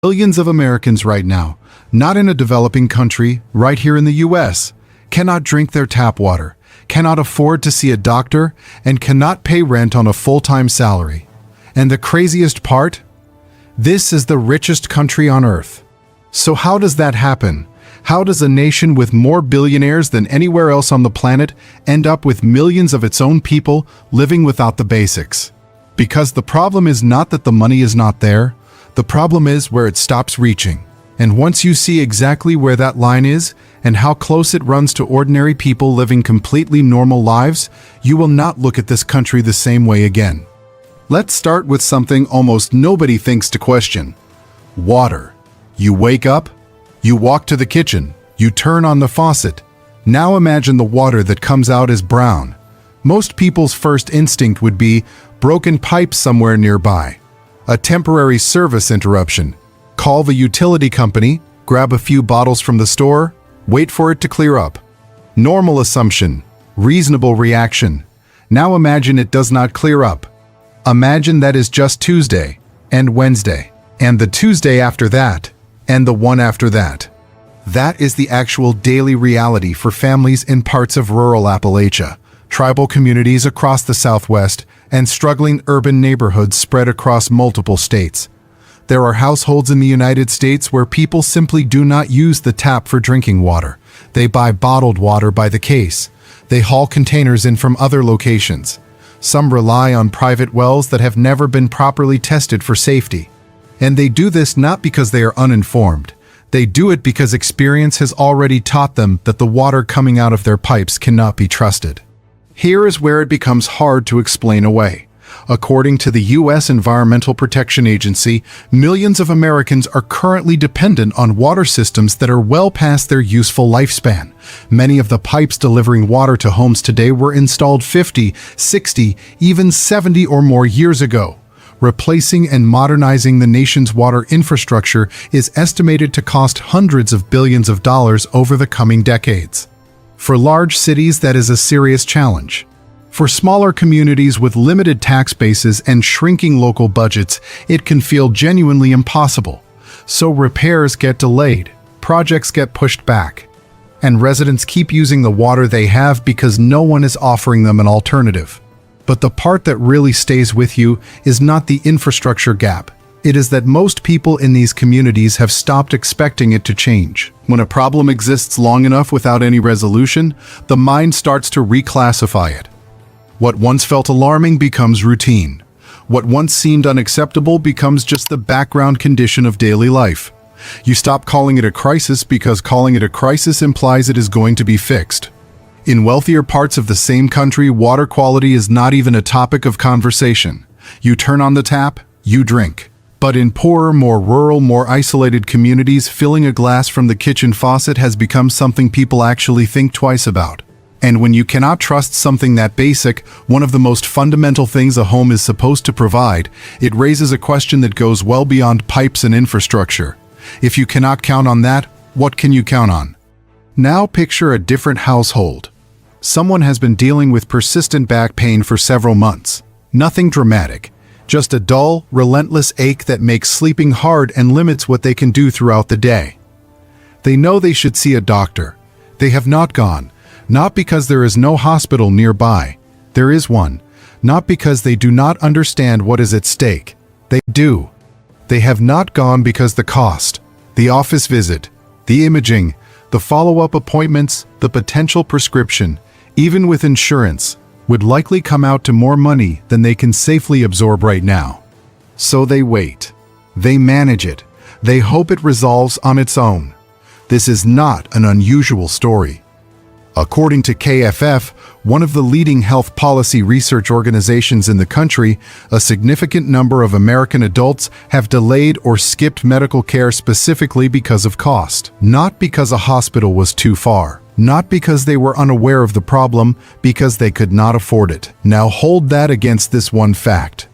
Millions of Americans right now, not in a developing country, right here in the US, cannot drink their tap water, cannot afford to see a doctor, and cannot pay rent on a full-time salary. And the craziest part? This is the richest country on earth. So how does that happen? How does a nation with more billionaires than anywhere else on the planet end up with millions of its own people living without the basics? Because the problem is not that the money is not there. The problem is where it stops reaching. And once you see exactly where that line is and how close it runs to ordinary people living completely normal lives, you will not look at this country the same way again. Let's start with something almost nobody thinks to question. Water. You wake up, you walk to the kitchen, you turn on the faucet. Now imagine the water that comes out is brown. Most people's first instinct would be broken pipes somewhere nearby. A temporary service interruption. Call the utility company, grab a few bottles from the store, wait for it to clear up. Normal assumption, reasonable reaction. Now imagine it does not clear up. Imagine that is just Tuesday, and Wednesday, and the Tuesday after that, and the one after that. That is the actual daily reality for families in parts of rural Appalachia, tribal communities across the Southwest, and struggling urban neighborhoods spread across multiple states. There are households in the United States where people simply do not use the tap for drinking water. They buy bottled water by the case. They haul containers in from other locations. Some rely on private wells that have never been properly tested for safety. And they do this not because they are uninformed. They do it because experience has already taught them that the water coming out of their pipes cannot be trusted. Here is where it becomes hard to explain away. According to the U.S. Environmental Protection Agency, millions of Americans are currently dependent on water systems that are well past their useful lifespan. Many of the pipes delivering water to homes today were installed 50, 60, even 70 or more years ago. Replacing and modernizing the nation's water infrastructure is estimated to cost hundreds of billions of dollars over the coming decades. For large cities, that is a serious challenge. For smaller communities with limited tax bases and shrinking local budgets, it can feel genuinely impossible. So repairs get delayed, projects get pushed back, and residents keep using the water they have because no one is offering them an alternative. But the part that really stays with you is not the infrastructure gap. It is that most people in these communities have stopped expecting it to change. When a problem exists long enough without any resolution, the mind starts to reclassify it. What once felt alarming becomes routine. What once seemed unacceptable becomes just the background condition of daily life. You stop calling it a crisis because calling it a crisis implies it is going to be fixed. In wealthier parts of the same country, water quality is not even a topic of conversation. You turn on the tap, you drink. But in poorer, more rural, more isolated communities, filling a glass from the kitchen faucet has become something people actually think twice about. And when you cannot trust something that basic, one of the most fundamental things a home is supposed to provide, it raises a question that goes well beyond pipes and infrastructure. If you cannot count on that, what can you count on? Now picture a different household. Someone has been dealing with persistent back pain for several months. Nothing dramatic, just a dull, relentless ache that makes sleeping hard and limits what they can do throughout the day. They know they should see a doctor. They have not gone. Not because there is no hospital nearby. There is one. Not because they do not understand what is at stake. They do. They have not gone because the cost, the office visit, the imaging, the follow-up appointments, the potential prescription, even with insurance, would likely come out to more money than they can safely absorb right now. So they wait. They manage it. They hope it resolves on its own. This is not an unusual story. According to KFF, one of the leading health policy research organizations in the country, a significant number of American adults have delayed or skipped medical care specifically because of cost. Not because a hospital was too far. Not because they were unaware of the problem, because they could not afford it. Now hold that against this one fact.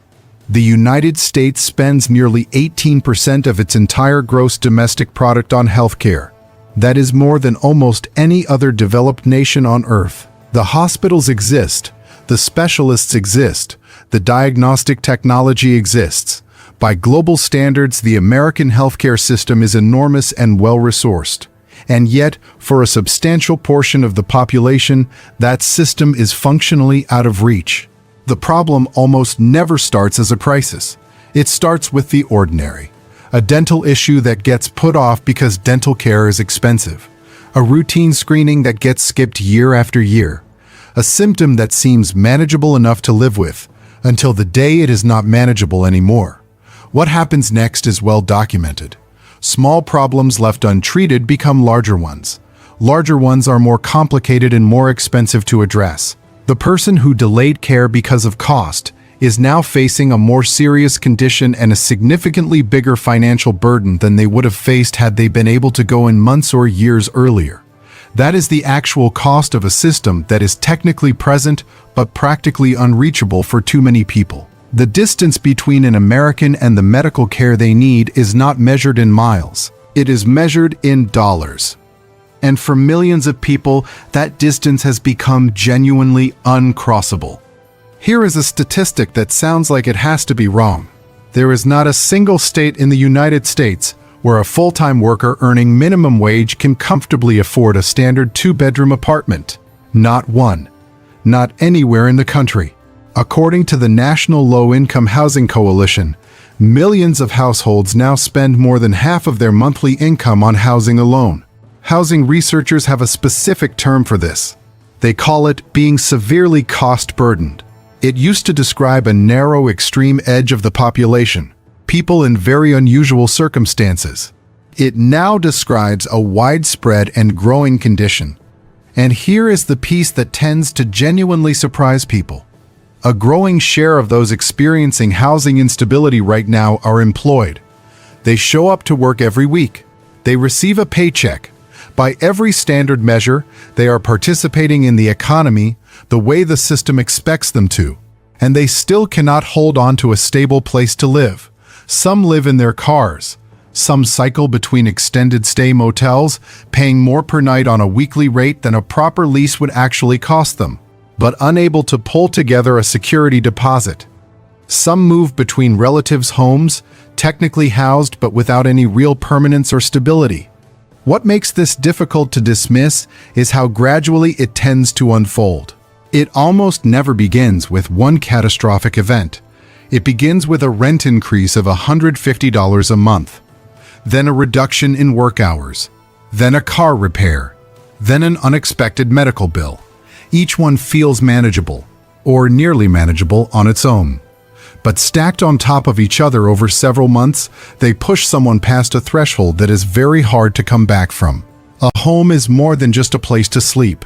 The United States spends nearly 18% of its entire gross domestic product on healthcare. That is more than almost any other developed nation on Earth. The hospitals exist, the specialists exist, the diagnostic technology exists, By global standards, the American healthcare system is enormous and well-resourced. And yet, for a substantial portion of the population, that system is functionally out of reach. The problem almost never starts as a crisis. It starts with the ordinary. A dental issue that gets put off because dental care is expensive. A routine screening that gets skipped year after year. A symptom that seems manageable enough to live with, until the day it is not manageable anymore. What happens next is well documented. Small problems left untreated become larger ones. Larger ones are more complicated and more expensive to address. The person who delayed care because of cost is now facing a more serious condition and a significantly bigger financial burden than they would have faced had they been able to go in months or years earlier. That is the actual cost of a system that is technically present but practically unreachable for too many people. The distance between an American and the medical care they need is not measured in miles. It is measured in dollars. And for millions of people, that distance has become genuinely uncrossable. Here is a statistic that sounds like it has to be wrong. There is not a single state in the United States where a full-time worker earning minimum wage can comfortably afford a standard two-bedroom apartment. Not one. Not anywhere in the country. According to the National Low-Income Housing Coalition, millions of households now spend more than half of their monthly income on housing alone. Housing researchers have a specific term for this. They call it being severely cost-burdened. It used to describe a narrow extreme edge of the population, people in very unusual circumstances. It now describes a widespread and growing condition. And here is the piece that tends to genuinely surprise people. A growing share of those experiencing housing instability right now are employed. They show up to work every week. They receive a paycheck. By every standard measure, they are participating in the economy the way the system expects them to. And they still cannot hold on to a stable place to live. Some live in their cars. Some cycle between extended stay motels, paying more per night on a weekly rate than a proper lease would actually cost them, but unable to pull together a security deposit. Some move between relatives' homes, technically housed but without any real permanence or stability. What makes this difficult to dismiss is how gradually it tends to unfold. It almost never begins with one catastrophic event. It begins with a rent increase of $150 a month, then a reduction in work hours, then a car repair, then an unexpected medical bill. Each one feels manageable, or nearly manageable on its own. But stacked on top of each other over several months, they push someone past a threshold that is very hard to come back from. A home is more than just a place to sleep.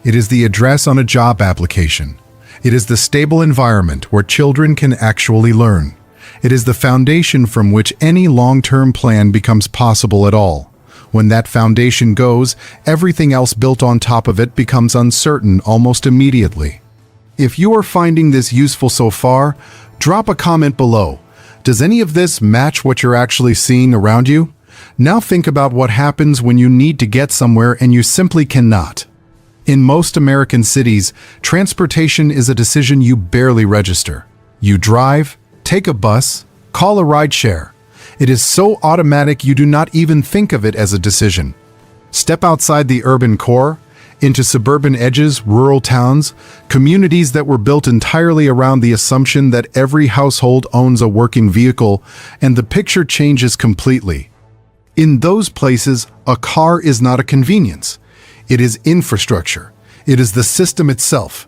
It is the address on a job application. It is the stable environment where children can actually learn. It is the foundation from which any long-term plan becomes possible at all. When that foundation goes, everything else built on top of it becomes uncertain almost immediately. If you are finding this useful so far, drop a comment below. Does any of this match what you're actually seeing around you? Now think about what happens when you need to get somewhere and you simply cannot. In most American cities, transportation is a decision you barely register. You drive, take a bus, call a rideshare. It is so automatic you do not even think of it as a decision. Step outside the urban core, into suburban edges, rural towns, communities that were built entirely around the assumption that every household owns a working vehicle, and the picture changes completely. In those places, a car is not a convenience. It is infrastructure. It is the system itself.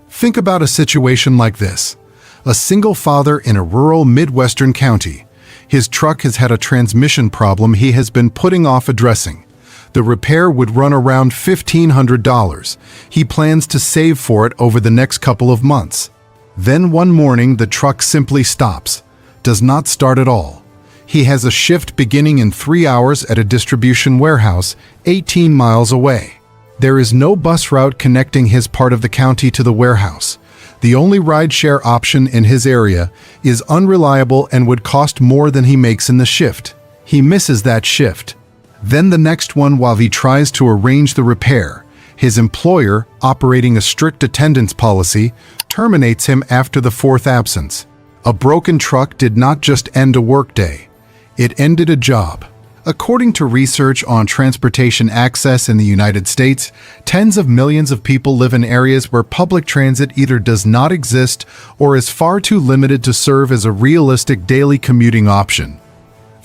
Think about a situation like this. A single father in a rural Midwestern county. His truck has had a transmission problem he has been putting off addressing. The repair would run around $1,500. He plans to save for it over the next couple of months. Then one morning the truck simply stops, does not start at all. He has a shift beginning in 3 hours at a distribution warehouse 18 miles away. There is no bus route connecting his part of the county to the warehouse. The only rideshare option in his area is unreliable and would cost more than he makes in the shift. He misses that shift. Then the next one while he tries to arrange the repair. His employer, operating a strict attendance policy, terminates him after the 4th absence. A broken truck did not just end a workday, it ended a job. According to research on transportation access in the United States, tens of millions of people live in areas where public transit either does not exist or is far too limited to serve as a realistic daily commuting option.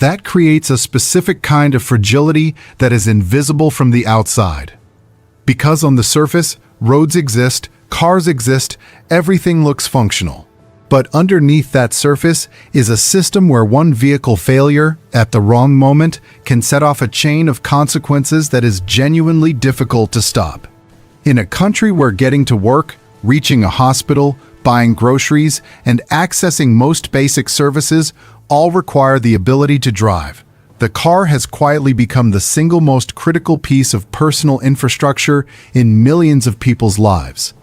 That creates a specific kind of fragility that is invisible from the outside. Because on the surface, roads exist, cars exist, everything looks functional. But underneath that surface is a system where one vehicle failure, at the wrong moment, can set off a chain of consequences that is genuinely difficult to stop. In a country where getting to work, reaching a hospital, buying groceries, and accessing most basic services all require the ability to drive, the car has quietly become the single most critical piece of personal infrastructure in millions of people's lives.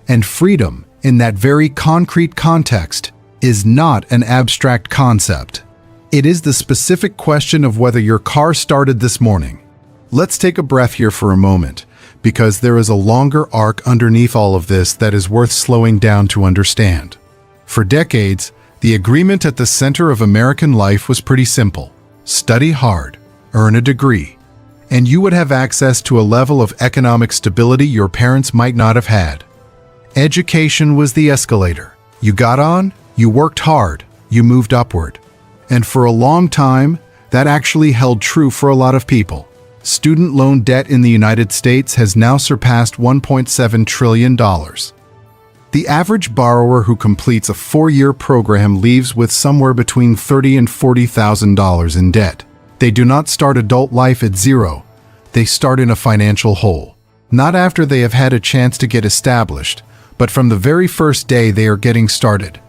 And freedom, in that very concrete context, is not an abstract concept. It is the specific question of whether your car started this morning. Let's take a breath here for a moment, because there is a longer arc underneath all of this that is worth slowing down to understand. For decades, the agreement at the center of American life was pretty simple. Study hard, earn a degree, and you would have access to a level of economic stability your parents might not have had. Education was the escalator. You got on, you worked hard, you moved upward. And for a long time, that actually held true for a lot of people. Student loan debt in the United States has now surpassed $1.7 trillion. The average borrower who completes a 4-year program leaves with somewhere between $30,000 and $40,000 in debt. They do not start adult life at zero. They start in a financial hole. Not after they have had a chance to get established, but from the very first day they are getting started.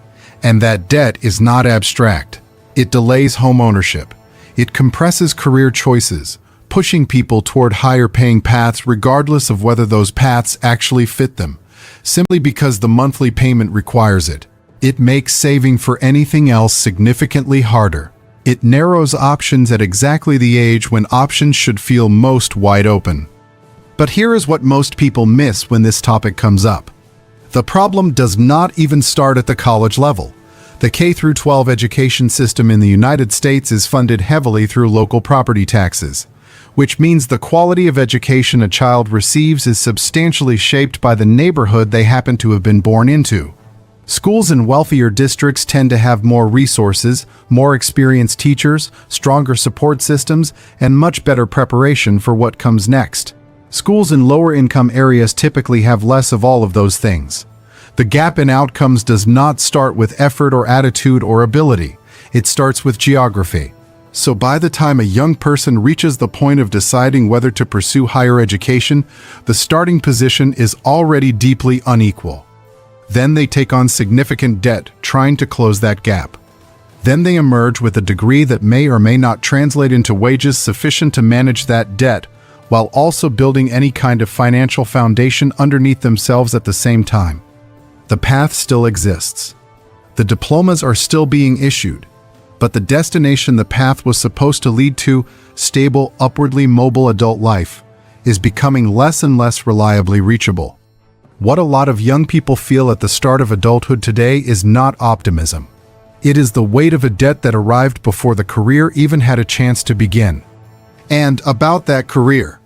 And that debt is not abstract. It delays home ownership. It compresses career choices, pushing people toward higher-paying paths regardless of whether those paths actually fit them, simply because the monthly payment requires it. It makes saving for anything else significantly harder. It narrows options at exactly the age when options should feel most wide open. But here is what most people miss when this topic comes up. The problem does not even start at the college level. The K-12 education system in the United States is funded heavily through local property taxes, which means the quality of education a child receives is substantially shaped by the neighborhood they happen to have been born into. Schools in wealthier districts tend to have more resources, more experienced teachers, stronger support systems, and much better preparation for what comes next. Schools in lower-income areas typically have less of all of those things. The gap in outcomes does not start with effort or attitude or ability. It starts with geography. So by the time a young person reaches the point of deciding whether to pursue higher education, the starting position is already deeply unequal. Then they take on significant debt, trying to close that gap. Then they emerge with a degree that may or may not translate into wages sufficient to manage that debt, while also building any kind of financial foundation underneath themselves at the same time. The path still exists. The diplomas are still being issued, but the destination the path was supposed to lead to, stable, upwardly mobile adult life, is becoming less and less reliably reachable. What a lot of young people feel at the start of adulthood today is not optimism. It is the weight of a debt that arrived before the career even had a chance to begin. And about that career,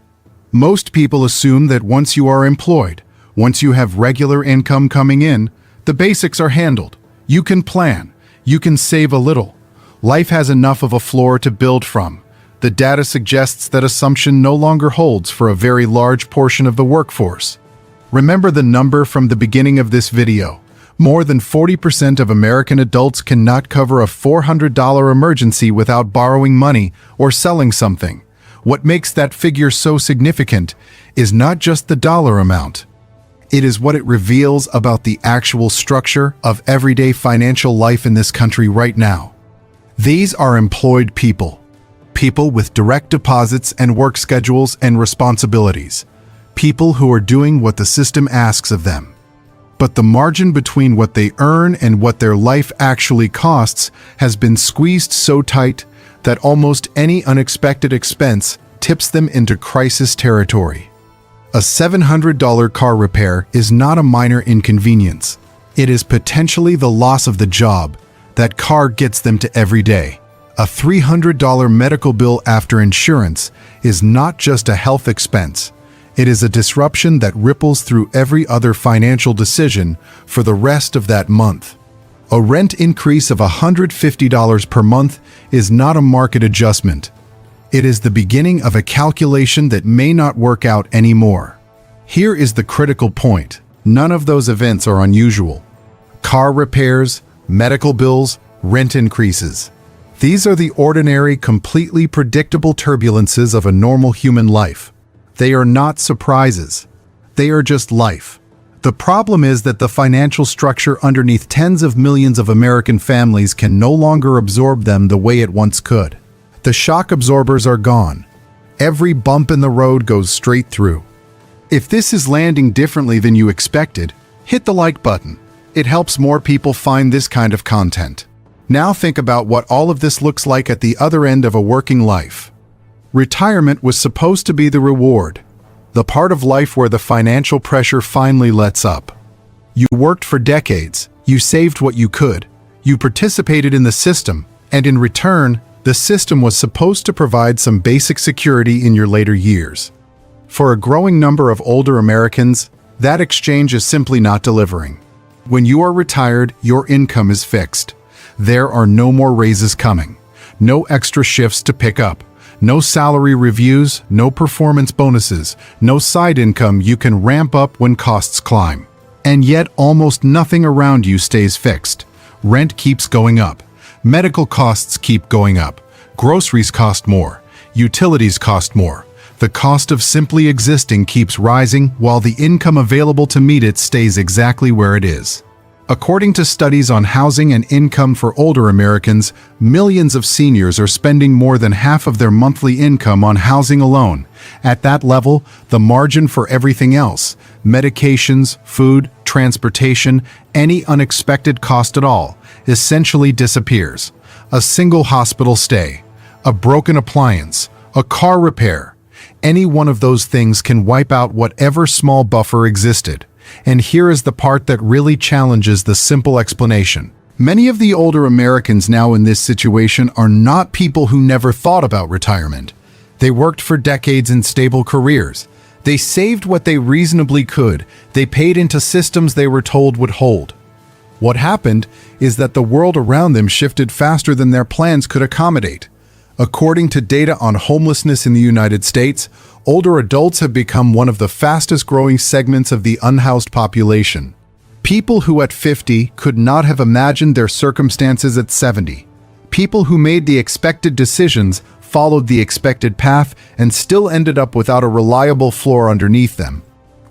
most people assume that once you are employed, once you have regular income coming in, the basics are handled. You can plan. You can save a little. Life has enough of a floor to build from. The data suggests that assumption no longer holds for a very large portion of the workforce. Remember the number from the beginning of this video. More than 40% of American adults cannot cover a $400 emergency without borrowing money or selling something. What makes that figure so significant is not just the dollar amount. It is what it reveals about the actual structure of everyday financial life in this country right now. These are employed people. People with direct deposits and work schedules and responsibilities. People who are doing what the system asks of them. But the margin between what they earn and what their life actually costs has been squeezed so tight that almost any unexpected expense tips them into crisis territory. A $700 car repair is not a minor inconvenience. It is potentially the loss of the job, That car gets them to every day. A $300 medical bill after insurance is not just a health expense. It is a disruption that ripples through every other financial decision for the rest of that month. A rent increase of $150 per month is not a market adjustment. It is the beginning of a calculation that may not work out anymore. Here is the critical point. None of those events are unusual. Car repairs, medical bills, rent increases. These are the ordinary, completely predictable turbulences of a normal human life. They are not surprises. They are just life. The problem is that the financial structure underneath tens of millions of American families can no longer absorb them the way it once could. The shock absorbers are gone. Every bump in the road goes straight through. If this is landing differently than you expected, hit the like button. It helps more people find this kind of content. Now think about what all of this looks like at the other end of a working life. Retirement was supposed to be the reward, the part of life where the financial pressure finally lets up. You worked for decades, you saved what you could, you participated in the system, and in return, the system was supposed to provide some basic security in your later years. For a growing number of older Americans, that exchange is simply not delivering. When you are retired, your income is fixed. There are no more raises coming, no extra shifts to pick up, no salary reviews, no performance bonuses, no side income you can ramp up when costs climb. And yet almost nothing around you stays fixed. Rent keeps going up. Medical costs keep going up. Groceries cost more. Utilities cost more. The cost of simply existing keeps rising while the income available to meet it stays exactly where it is. According to studies on housing and income for older Americans, millions of seniors are spending more than half of their monthly income on housing alone. At that level, the margin for everything else, medications, food, transportation, any unexpected cost at all, essentially disappears. A single hospital stay, a broken appliance, a car repair, any one of those things can wipe out whatever small buffer existed. And here is the part that really challenges the simple explanation. Many of the older Americans now in this situation are not people who never thought about retirement. They worked for decades in stable careers. They saved what they reasonably could. They paid into systems they were told would hold. What happened is that the world around them shifted faster than their plans could accommodate. According to data on homelessness in the United States, older adults have become one of the fastest growing segments of the unhoused population. People who at 50 could not have imagined their circumstances at 70. People who made the expected decisions, followed the expected path, and still ended up without a reliable floor underneath them.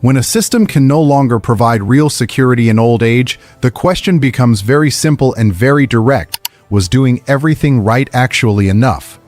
When a system can no longer provide real security in old age, the question becomes very simple and very direct. Was doing everything right actually enough?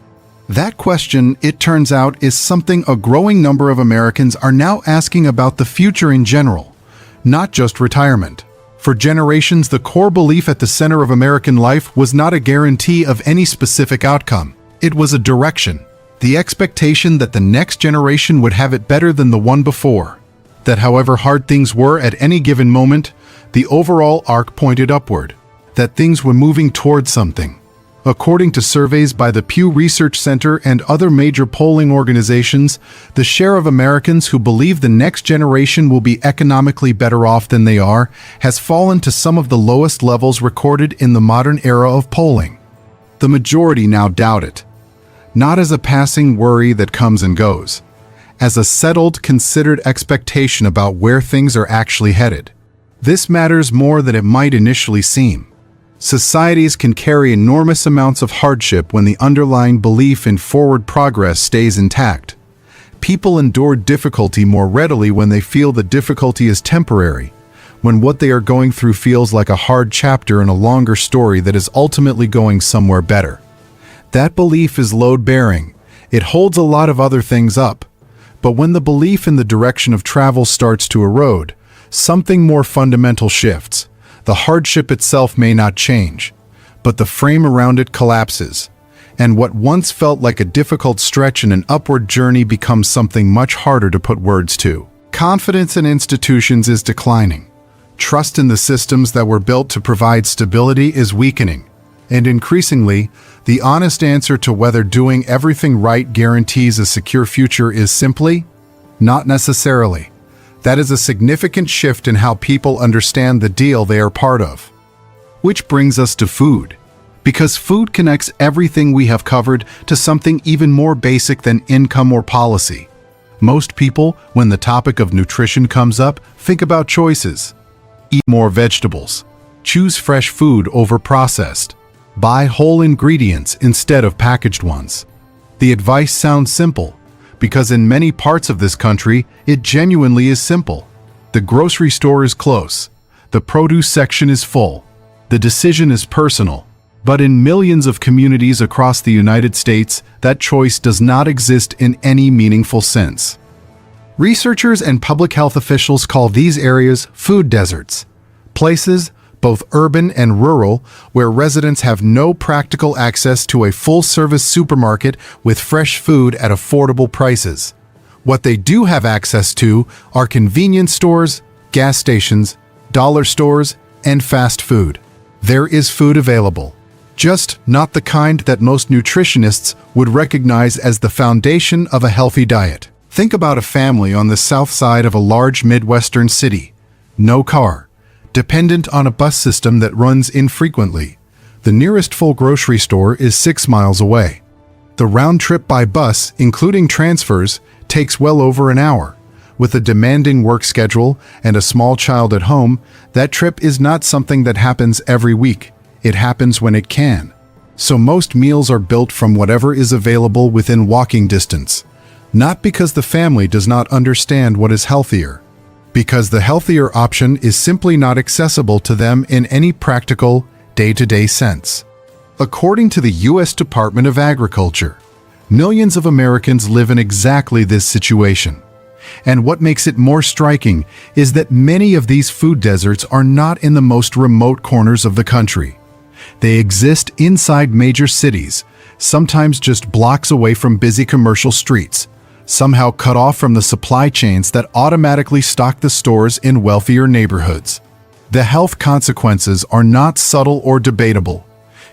That question, it turns out, is something a growing number of Americans are now asking about the future in general, not just retirement. For generations, the core belief at the center of American life was not a guarantee of any specific outcome. It was a direction, the expectation that the next generation would have it better than the one before. That however hard things were at any given moment, the overall arc pointed upward. That things were moving towards something. According to surveys by the Pew Research Center and other major polling organizations, the share of Americans who believe the next generation will be economically better off than they are has fallen to some of the lowest levels recorded in the modern era of polling. The majority now doubt it, not as a passing worry that comes and goes, as a settled, considered expectation about where things are actually headed. This matters more than it might initially seem. Societies can carry enormous amounts of hardship when the underlying belief in forward progress stays intact. People endure difficulty more readily when they feel the difficulty is temporary, when what they are going through feels like a hard chapter in a longer story that is ultimately going somewhere better. That belief is load-bearing. It holds a lot of other things up. But when the belief in the direction of travel starts to erode, something more fundamental shifts. The hardship itself may not change, but the frame around it collapses, and what once felt like a difficult stretch in an upward journey becomes something much harder to put words to. Confidence in institutions is declining. Trust in the systems that were built to provide stability is weakening. And increasingly, the honest answer to whether doing everything right guarantees a secure future is simply, not necessarily. That is a significant shift in how people understand the deal they are part of. Which brings us to food. Because food connects everything we have covered to something even more basic than income or policy. Most people, when the topic of nutrition comes up, think about choices. Eat more vegetables. Choose fresh food over processed. Buy whole ingredients instead of packaged ones. The advice sounds simple, because in many parts of this country, it genuinely is simple. The grocery store is close. The produce section is full. The decision is personal. But in millions of communities across the United States, that choice does not exist in any meaningful sense. Researchers and public health officials call these areas food deserts, places, both urban and rural, where residents have no practical access to a full-service supermarket with fresh food at affordable prices. What they do have access to are convenience stores, gas stations, dollar stores, and fast food. There is food available, just not the kind that most nutritionists would recognize as the foundation of a healthy diet. Think about a family on the south side of a large Midwestern city. No car, dependent on a bus system that runs infrequently. The nearest full grocery store is 6 miles away. The round trip by bus, including transfers, takes well over an hour. With a demanding work schedule and a small child at home, that trip is not something that happens every week. It happens when it can. So most meals are built from whatever is available within walking distance. Not because the family does not understand what is healthier, because the healthier option is simply not accessible to them in any practical, day-to-day sense. According to the U.S. Department of Agriculture, millions of Americans live in exactly this situation. And what makes it more striking is that many of these food deserts are not in the most remote corners of the country. They exist inside major cities, sometimes just blocks away from busy commercial streets, somehow cut off from the supply chains that automatically stock the stores in wealthier neighborhoods. The health consequences are not subtle or debatable.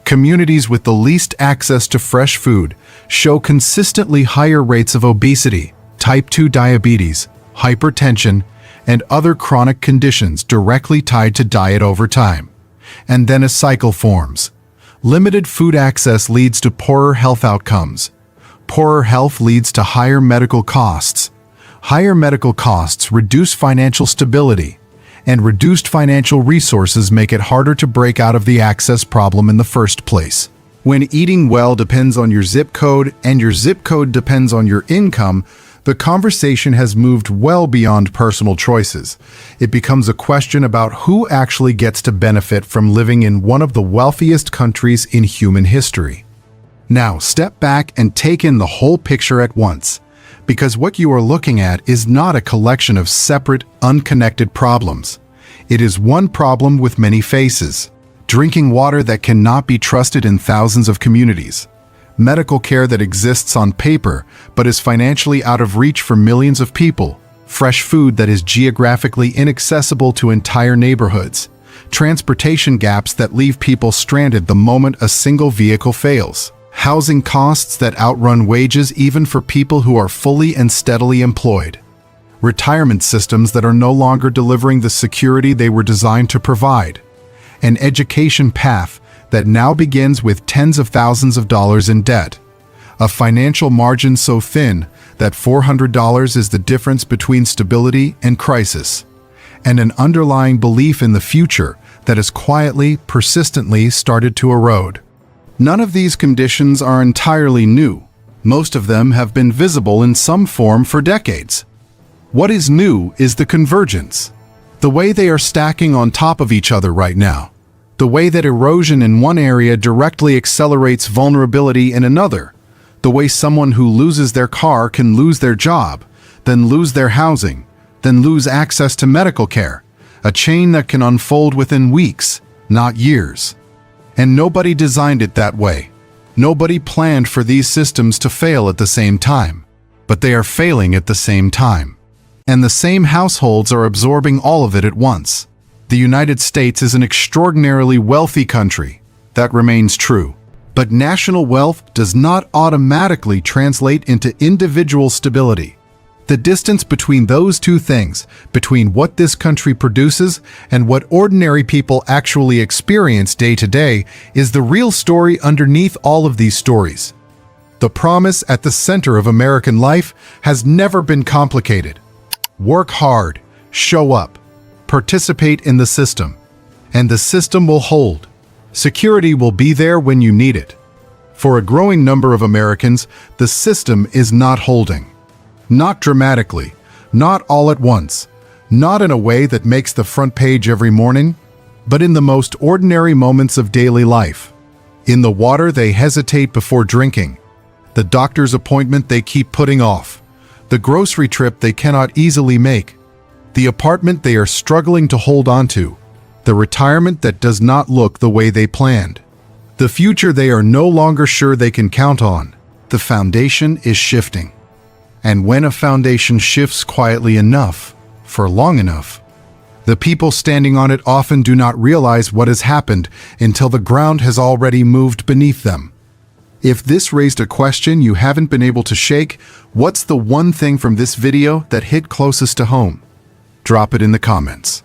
Communities with the least access to fresh food show consistently higher rates of obesity, type 2 diabetes, hypertension, and other chronic conditions directly tied to diet over time. And then a cycle forms. Limited food access leads to poorer health outcomes. Poorer health leads to higher medical costs. Higher medical costs reduce financial stability, and reduced financial resources make it harder to break out of the access problem in the first place. When eating well depends on your zip code and your zip code depends on your income, the conversation has moved well beyond personal choices. It becomes a question about who actually gets to benefit from living in one of the wealthiest countries in human history. Now, step back and take in the whole picture at once, because what you are looking at is not a collection of separate, unconnected problems. It is one problem with many faces. Drinking water that cannot be trusted in thousands of communities. Medical care that exists on paper but is financially out of reach for millions of people. Fresh food that is geographically inaccessible to entire neighborhoods. Transportation gaps that leave people stranded the moment a single vehicle fails. Housing costs that outrun wages even for people who are fully and steadily employed. Retirement systems that are no longer delivering the security they were designed to provide. An education path that now begins with tens of thousands of dollars in debt. A financial margin so thin that $400 is the difference between stability and crisis. And an underlying belief in the future that has quietly, persistently started to erode. None of these conditions are entirely new. Most of them have been visible in some form for decades. What is new is the convergence. The way they are stacking on top of each other right now. The way that erosion in one area directly accelerates vulnerability in another. The way someone who loses their car can lose their job, then lose their housing, then lose access to medical care. A chain that can unfold within weeks, not years. And nobody designed it that way. Nobody planned for these systems to fail at the same time. But they are failing at the same time. And the same households are absorbing all of it at once. The United States is an extraordinarily wealthy country. that remains true. But national wealth does not automatically translate into individual stability. The distance between those two things, between what this country produces and what ordinary people actually experience day to day, is the real story underneath all of these stories. The promise at the center of American life has never been complicated. Work hard, show up, participate in the system, and the system will hold. Security will be there when you need it. For a growing number of Americans, the system is not holding. Not dramatically, not all at once, not in a way that makes the front page every morning, but in the most ordinary moments of daily life. In the water they hesitate before drinking, the doctor's appointment they keep putting off, the grocery trip they cannot easily make, the apartment they are struggling to hold on to, the retirement that does not look the way they planned, the future they are no longer sure they can count on. The foundation is shifting. And when a foundation shifts quietly enough, for long enough, the people standing on it often do not realize what has happened until the ground has already moved beneath them. If this raised a question you haven't been able to shake, what's the one thing from this video that hit closest to home? Drop it in the comments.